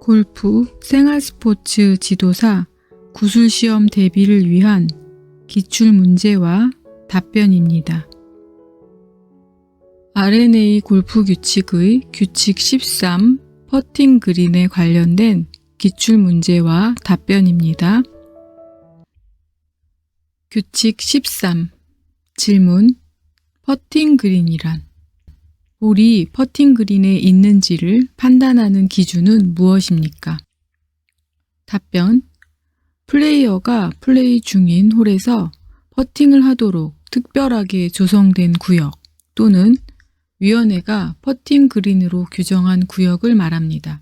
골프 생활스포츠 지도사 구술시험 대비를 위한 기출문제와 답변입니다. R&A 골프 규칙의 규칙 13 퍼팅 그린에 관련된 기출문제와 답변입니다. 규칙 13 질문 퍼팅 그린이란 볼이 퍼팅 그린에 있는지를 판단하는 기준은 무엇입니까? 답변 플레이어가 플레이 중인 홀에서 퍼팅을 하도록 특별하게 조성된 구역 또는 위원회가 퍼팅 그린으로 규정한 구역을 말합니다.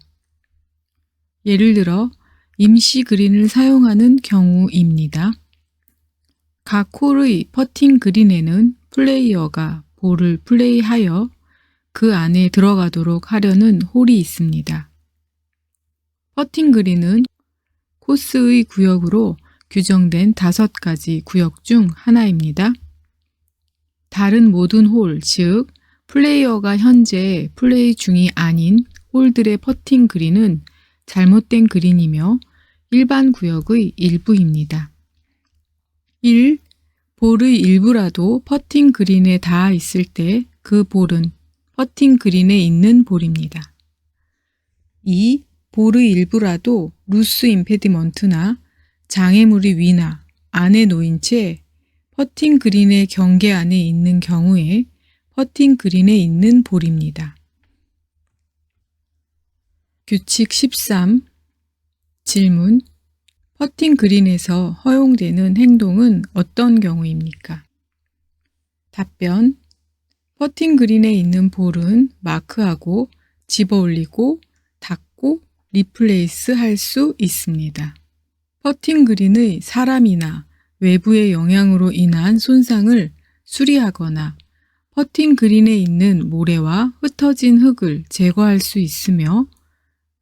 예를 들어 임시 그린을 사용하는 경우입니다. 각 홀의 퍼팅 그린에는 플레이어가 볼을 플레이하여 그 안에 들어가도록 하려는 홀이 있습니다. 퍼팅 그린은 코스의 구역으로 규정된 5가지 구역 중 하나입니다. 다른 모든 홀, 즉 플레이어가 현재 플레이 중이 아닌 홀들의 퍼팅 그린은 잘못된 그린이며 일반 구역의 일부입니다. 1. 볼의 일부라도 퍼팅 그린에 닿아 있을 때 그 볼은 퍼팅 그린에 있는 볼입니다. 2. 볼의 일부라도 루스 임페디먼트나 장애물이 위나 안에 놓인 채 퍼팅 그린의 경계 안에 있는 경우에 퍼팅 그린에 있는 볼입니다. 규칙 13 질문 퍼팅 그린에서 허용되는 행동은 어떤 경우입니까? 답변 퍼팅 그린에 있는 볼은 마크하고 집어 올리고 닫고 리플레이스 할 수 있습니다. 퍼팅 그린의 사람이나 외부의 영향으로 인한 손상을 수리하거나 퍼팅 그린에 있는 모래와 흩어진 흙을 제거할 수 있으며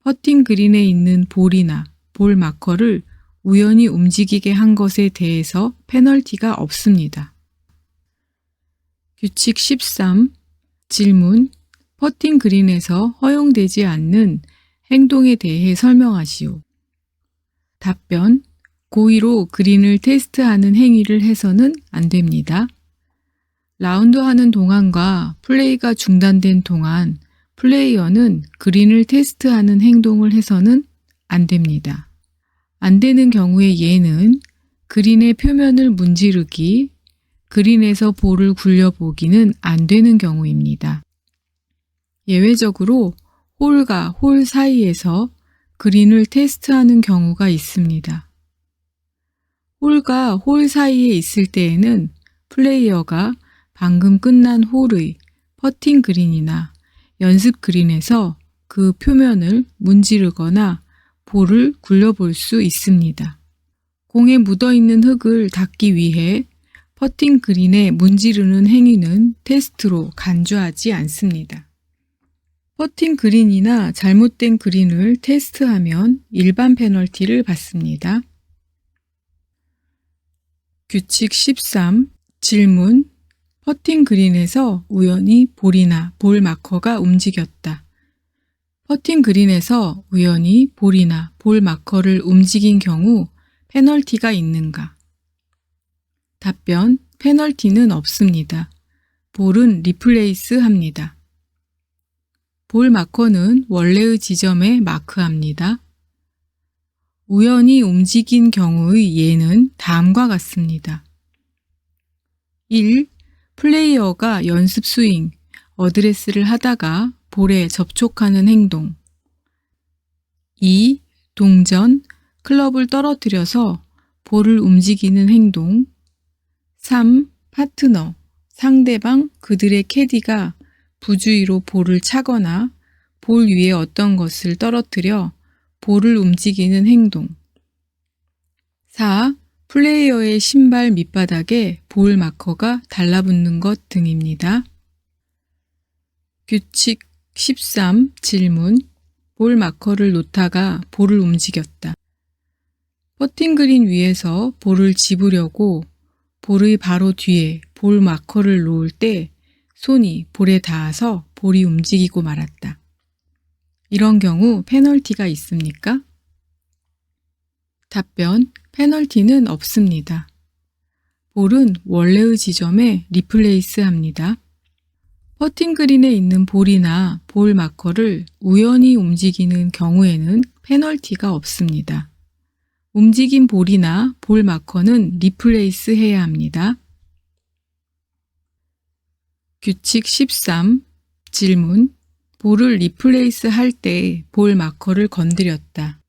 퍼팅 그린에 있는 볼이나 볼 마커를 우연히 움직이게 한 것에 대해서 페널티가 없습니다. 규칙 13 질문 퍼팅 그린에서 허용되지 않는 행동에 대해 설명하시오. 답변 고의로 그린을 테스트하는 행위를 해서는 안 됩니다. 라운드하는 동안과 플레이가 중단된 동안 플레이어는 그린을 테스트하는 행동을 해서는 안 됩니다. 안 되는 경우의 예는 그린의 표면을 문지르기, 그린에서 볼을 굴려보기는 안 되는 경우입니다. 예외적으로 홀과 홀 사이에서 그린을 테스트하는 경우가 있습니다. 홀과 홀 사이에 있을 때에는 플레이어가 방금 끝난 홀의 퍼팅 그린이나 연습 그린에서 그 표면을 문지르거나 볼을 굴려볼 수 있습니다. 공에 묻어있는 흙을 닦기 위해 퍼팅 그린에 문지르는 행위는 테스트로 간주하지 않습니다. 퍼팅 그린이나 잘못된 그린을 테스트하면 일반 페널티를 받습니다. 규칙 13 질문 퍼팅 그린에서 우연히 볼이나 볼 마커가 움직였다. 퍼팅 그린에서 우연히 볼이나 볼 마커를 움직인 경우 페널티가 있는가? 답변 페널티는 없습니다. 볼은 리플레이스 합니다. 볼 마커는 원래의 지점에 마크합니다. 우연히 움직인 경우의 예는 다음과 같습니다. 1. 플레이어가 연습 스윙, 어드레스를 하다가 볼에 접촉하는 행동. 2. 동전, 클럽을 떨어뜨려서 볼을 움직이는 행동. 3. 파트너, 상대방 그들의 캐디가 부주의로 볼을 차거나 볼 위에 어떤 것을 떨어뜨려 볼을 움직이는 행동. 4. 플레이어의 신발 밑바닥에 볼 마커가 달라붙는 것 등입니다. 규칙 13 질문 볼 마커를 놓다가 볼을 움직였다. 퍼팅 그린 위에서 볼을 집으려고 볼의 바로 뒤에 볼 마커를 놓을 때 손이 볼에 닿아서 볼이 움직이고 말았다. 이런 경우 페널티가 있습니까? 답변, 페널티는 없습니다. 볼은 원래의 지점에 리플레이스 합니다. 퍼팅 그린에 있는 볼이나 볼 마커를 우연히 움직이는 경우에는 페널티가 없습니다. 움직인 볼이나 볼 마커는 리플레이스 해야 합니다. 규칙 13. 질문. 볼을 리플레이스 할 때 볼 마커를 건드렸다.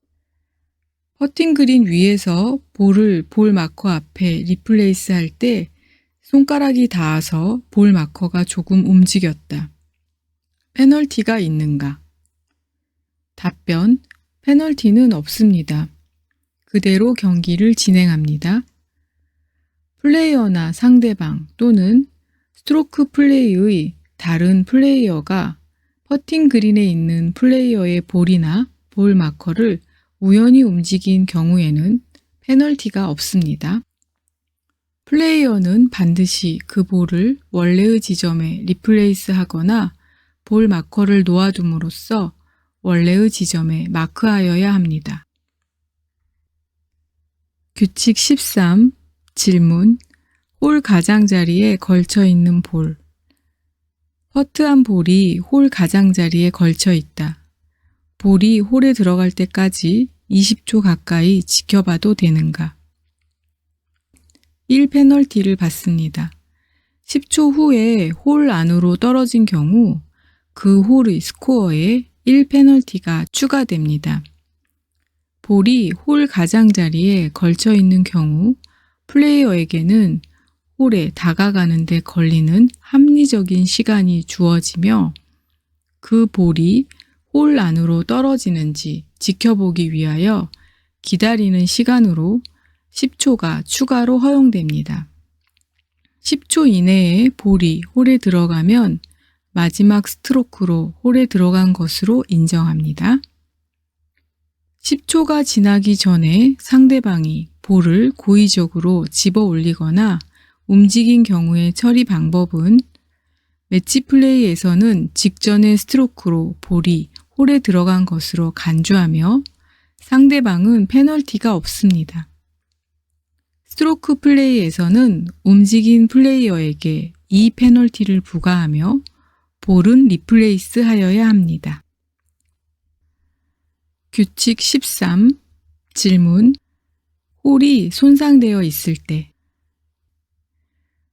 퍼팅 그린 위에서 볼을 볼 마커 앞에 리플레이스 할 때 손가락이 닿아서 볼 마커가 조금 움직였다. 페널티가 있는가? 답변, 페널티는 없습니다. 그대로 경기를 진행합니다. 플레이어나 상대방 또는 스트로크 플레이의 다른 플레이어가 퍼팅 그린에 있는 플레이어의 볼이나 볼 마커를 우연히 움직인 경우에는 페널티가 없습니다. 플레이어는 반드시 그 볼을 원래의 지점에 리플레이스 하거나 볼 마커를 놓아둠으로써 원래의 지점에 마크하여야 합니다. 규칙 13. 질문. 홀 가장자리에 걸쳐 있는 볼. 퍼트한 볼이 홀 가장자리에 걸쳐 있다. 볼이 홀에 들어갈 때까지 20초 가까이 지켜봐도 되는가? 1 페널티를 받습니다. 10초 후에 홀 안으로 떨어진 경우 그 홀의 스코어에 1 페널티가 추가됩니다. 볼이 홀 가장자리에 걸쳐 있는 경우 플레이어에게는 홀에 다가가는 데 걸리는 합리적인 시간이 주어지며 그 볼이 홀 안으로 떨어지는지 지켜보기 위하여 기다리는 시간으로 10초가 추가로 허용됩니다. 10초 이내에 볼이 홀에 들어가면 마지막 스트로크로 홀에 들어간 것으로 인정합니다. 10초가 지나기 전에 상대방이 볼을 고의적으로 집어 올리거나 움직인 경우의 처리 방법은 매치 플레이에서는 직전의 스트로크로 볼이 홀에 들어간 것으로 간주하며 상대방은 페널티가 없습니다. 스트로크 플레이에서는 움직인 플레이어에게 이 페널티를 부과하며 볼은 리플레이스 하여야 합니다. 규칙 13. 질문. 홀이 손상되어 있을 때.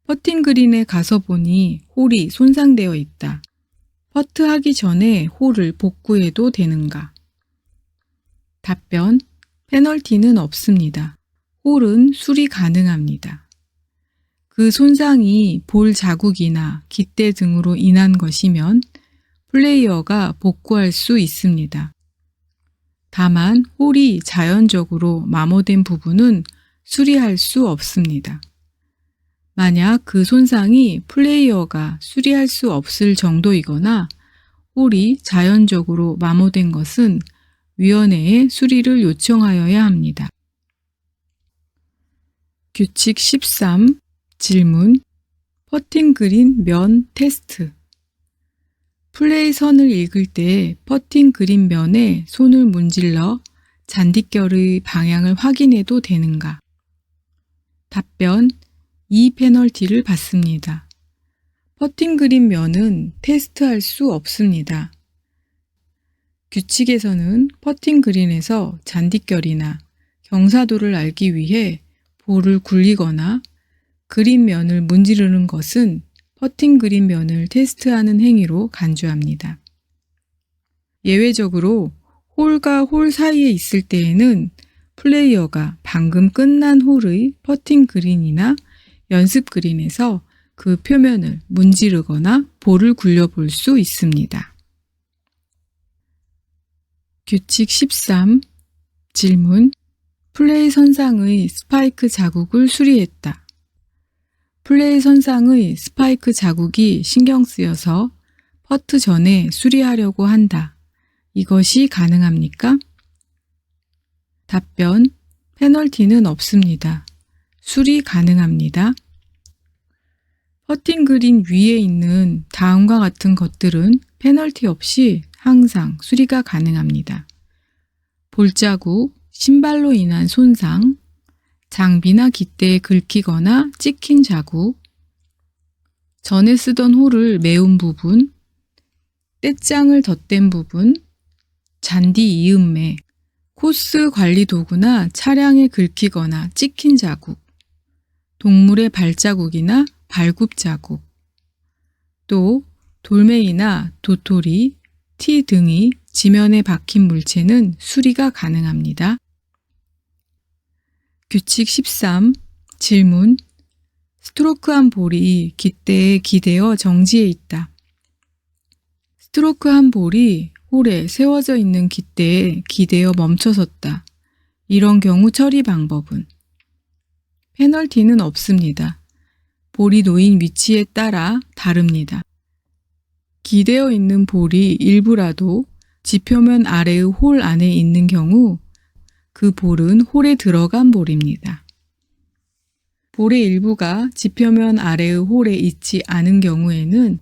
퍼팅 그린에 가서 보니 홀이 손상되어 있다. 퍼트하기 전에 홀을 복구해도 되는가? 답변. 페널티는 없습니다. 홀은 수리 가능합니다. 그 손상이 볼 자국이나 깃대 등으로 인한 것이면 플레이어가 복구할 수 있습니다. 다만 홀이 자연적으로 마모된 부분은 수리할 수 없습니다. 만약 그 손상이 플레이어가 수리할 수 없을 정도이거나 홀이 자연적으로 마모된 것은 위원회에 수리를 요청하여야 합니다. 규칙 13. 질문. 퍼팅 그린 면 테스트. 플레이 선을 읽을 때 퍼팅 그린 면에 손을 문질러 잔디결의 방향을 확인해도 되는가? 답변. 이 페널티를 받습니다. 퍼팅 그린 면은 테스트할 수 없습니다. 규칙에서는 퍼팅 그린에서 잔디결이나 경사도를 알기 위해 볼을 굴리거나 그린 면을 문지르는 것은 퍼팅 그린 면을 테스트하는 행위로 간주합니다. 예외적으로 홀과 홀 사이에 있을 때에는 플레이어가 방금 끝난 홀의 퍼팅 그린이나 연습 그린에서 그 표면을 문지르거나 볼을 굴려볼 수 있습니다. 규칙 13. 질문. 플레이 선상의 스파이크 자국을 수리했다. 플레이 선상의 스파이크 자국이 신경 쓰여서 퍼트 전에 수리하려고 한다. 이것이 가능합니까? 답변. 페널티는 없습니다. 수리 가능합니다. 퍼팅 그린 위에 있는 다음과 같은 것들은 페널티 없이 항상 수리가 가능합니다. 볼자국, 신발로 인한 손상, 장비나 깃대에 긁히거나 찍힌 자국, 전에 쓰던 홀을 메운 부분, 떼짱을 덧댄 부분, 잔디 이음매, 코스 관리 도구나 차량에 긁히거나 찍힌 자국, 동물의 발자국이나 발굽 자국, 또 돌멩이나 도토리, 티 등이 지면에 박힌 물체는 수리가 가능합니다. 규칙 13. 질문. 스트로크한 볼이 깃대에 기대어 정지해 있다. 스트로크한 볼이 홀에 세워져 있는 깃대에 기대어 멈춰섰다. 이런 경우 처리 방법은? 페널티는 없습니다. 볼이 놓인 위치에 따라 다릅니다. 기대어 있는 볼이 일부라도 지표면 아래의 홀 안에 있는 경우 그 볼은 홀에 들어간 볼입니다. 볼의 일부가 지표면 아래의 홀에 있지 않은 경우에는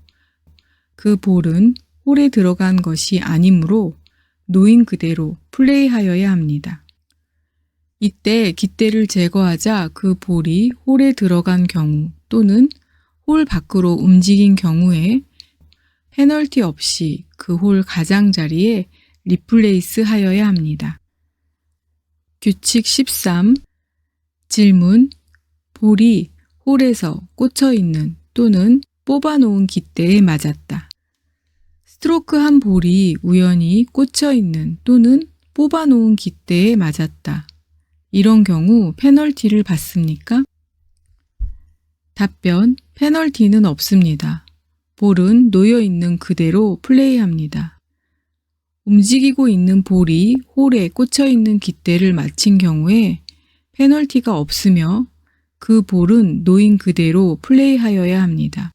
그 볼은 홀에 들어간 것이 아니므로 놓인 그대로 플레이하여야 합니다. 이때 깃대를 제거하자 그 볼이 홀에 들어간 경우 또는 홀 밖으로 움직인 경우에 페널티 없이 그 홀 가장자리에 리플레이스 하여야 합니다. 규칙 13. 질문. 볼이 홀에서 꽂혀 있는 또는 뽑아놓은 깃대에 맞았다. 스트로크한 볼이 우연히 꽂혀 있는 또는 뽑아놓은 깃대에 맞았다. 이런 경우 페널티를 받습니까? 답변. 페널티는 없습니다. 볼은 놓여 있는 그대로 플레이합니다. 움직이고 있는 볼이 홀에 꽂혀 있는 깃대를 맞힌 경우에 페널티가 없으며 그 볼은 놓인 그대로 플레이하여야 합니다.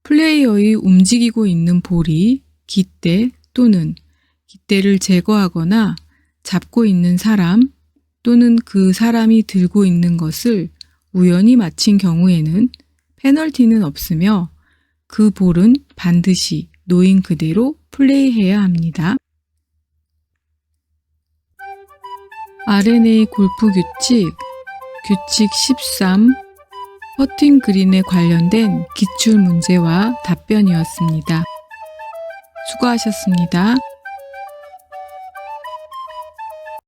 플레이어의 움직이고 있는 볼이 깃대 또는 깃대를 제거하거나 잡고 있는 사람 또는 그 사람이 들고 있는 것을 우연히 맞힌 경우에는 페널티는 없으며 그 볼은 반드시 놓인 그대로 플레이해야 합니다. R&A 골프 규칙 13 퍼팅 그린에 관련된 기출 문제와 답변이었습니다. 수고하셨습니다.